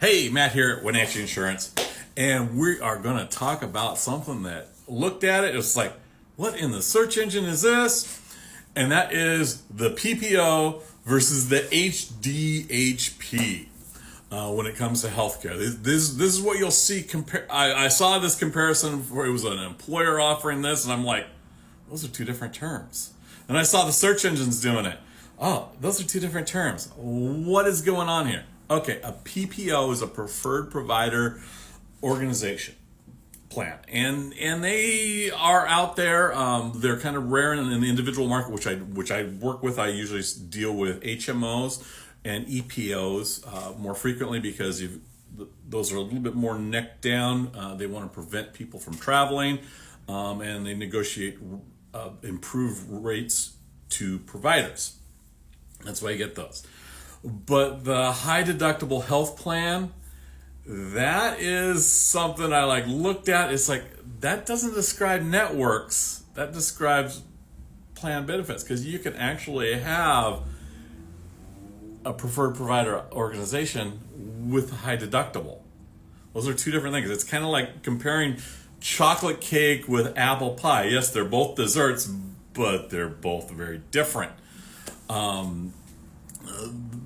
Hey, Matt here at Wenatchee Insurance, and we are going to talk about something that looked at it. It's like, what in the search engine is this? And that is the PPO versus the HDHP when it comes to healthcare. This is what you'll see. I saw this comparison where it was an employer offering this, and I'm like, those are two different terms. And I saw the search engines doing it. Oh, those are two different terms. What is going on here? Okay, a PPO is a preferred provider organization plan, and they are out there. They're kind of rare in the individual market, which I work with. I usually deal with HMOs and EPOs more frequently because those are a little bit more neck down. They want to prevent people from traveling, and they negotiate improved rates to providers. That's why you get those. But the high deductible health plan, that is something I looked at. It's like, that doesn't describe networks. That describes plan benefits, because you can actually have a preferred provider organization with a high deductible. Those are two different things. It's kind of like comparing chocolate cake with apple pie. Yes, they're both desserts, but they're both very different.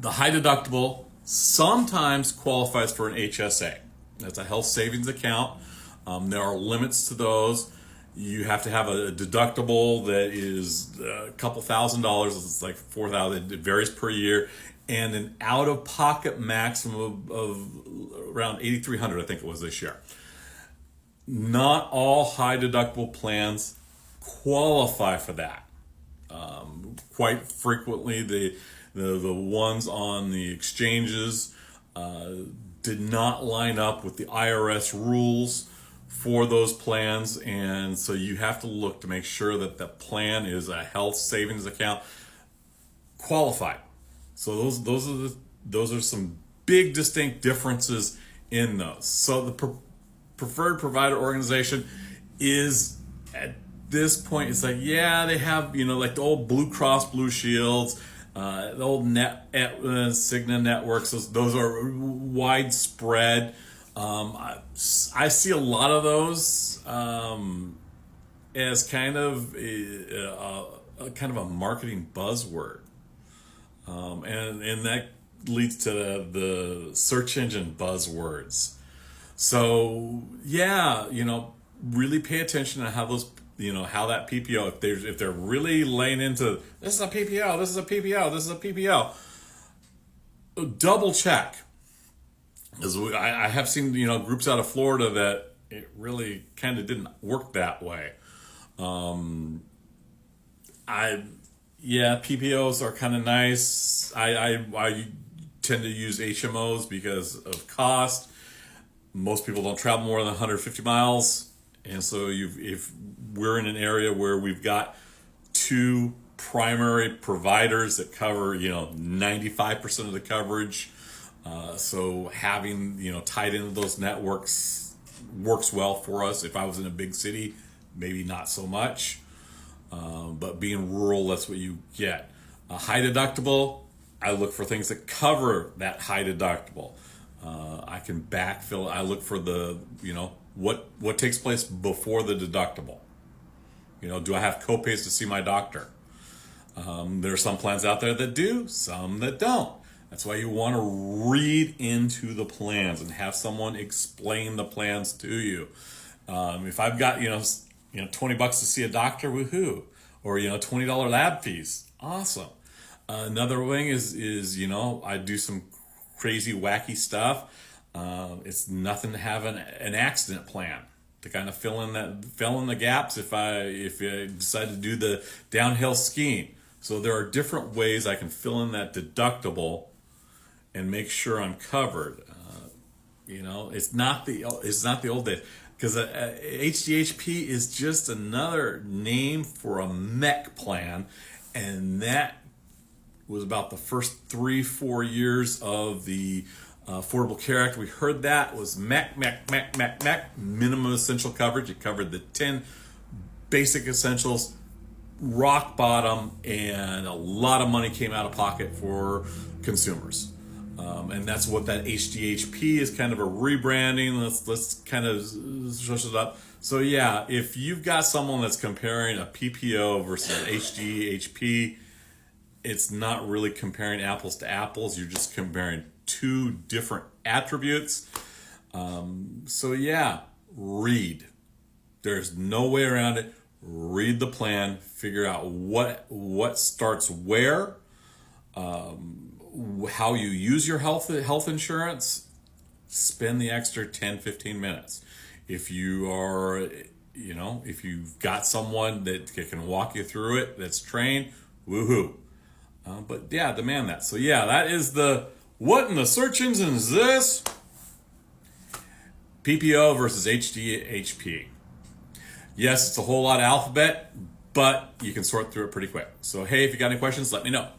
The high deductible sometimes qualifies for an HSA. That's a health savings account. There are limits to those. You have to have a deductible that is a couple $1,000s. It's like $4,000. It varies per year, and an out-of-pocket maximum of around $8,300. I think it was this year. Not all high deductible plans qualify for that. Quite frequently, the ones on the exchanges did not line up with the IRS rules for those plans, and so you have to look to make sure that the plan is a health savings account qualified. So those are some big distinct differences in those. So the preferred provider organization is, at this point, it's like, yeah, they have, like the old Blue Cross Blue Shields, the old Cigna networks. Those are widespread. I see a lot of those as kind of a marketing buzzword, and that leads to the search engine buzzwords. So yeah, really pay attention to how those, how that PPO, if they're really laying into, this is a PPO, this is a PPO, this is a PPO, double check. Because I have seen, groups out of Florida that it really kind of didn't work that way. PPOs are kind of nice. I tend to use HMOs because of cost. Most people don't travel more than 150 miles. And so if we're in an area where we've got two primary providers that cover, 95% of the coverage, so having, tied into those networks works well for us. If I was in a big city, maybe not so much. But being rural, that's what you get. A high deductible, I look for things that cover that high deductible. I can backfill. I look for the, what takes place before the deductible. Do I have copays to see my doctor? There are some plans out there that do, some that don't. That's why you want to read into the plans and have someone explain the plans to you. If I've got, $20 to see a doctor, woohoo. Or, $20 lab fees. Awesome. Another thing is, I do some crazy, wacky stuff. It's nothing to have an accident plan to kind of fill in the gaps if you decide to do the downhill skiing. So there are different ways I can fill in that deductible and make sure I'm covered. It's not the old days, because HDHP is just another name for a MEC plan, and that was about the first 3-4 years of the Affordable Care Act. We heard that was MEC, minimum essential coverage. It covered the 10 basic essentials, rock bottom, and a lot of money came out of pocket for consumers. And that's what that HDHP is, kind of a rebranding. Let's kind of switch it up. So yeah, if you've got someone that's comparing a PPO versus an HDHP, it's not really comparing apples to apples. You're just comparing two different attributes. So yeah, read. There's no way around it. Read the plan. Figure out what starts where. How you use your health insurance. Spend the extra 10-15 minutes. If you are, if you've got someone that can walk you through it, that's trained, woohoo. But yeah, demand that. So yeah, that is the what in the search engine is this? PPO versus HDHP. Yes, it's a whole lot of alphabet, but you can sort through it pretty quick. So hey, if you got any questions, let me know.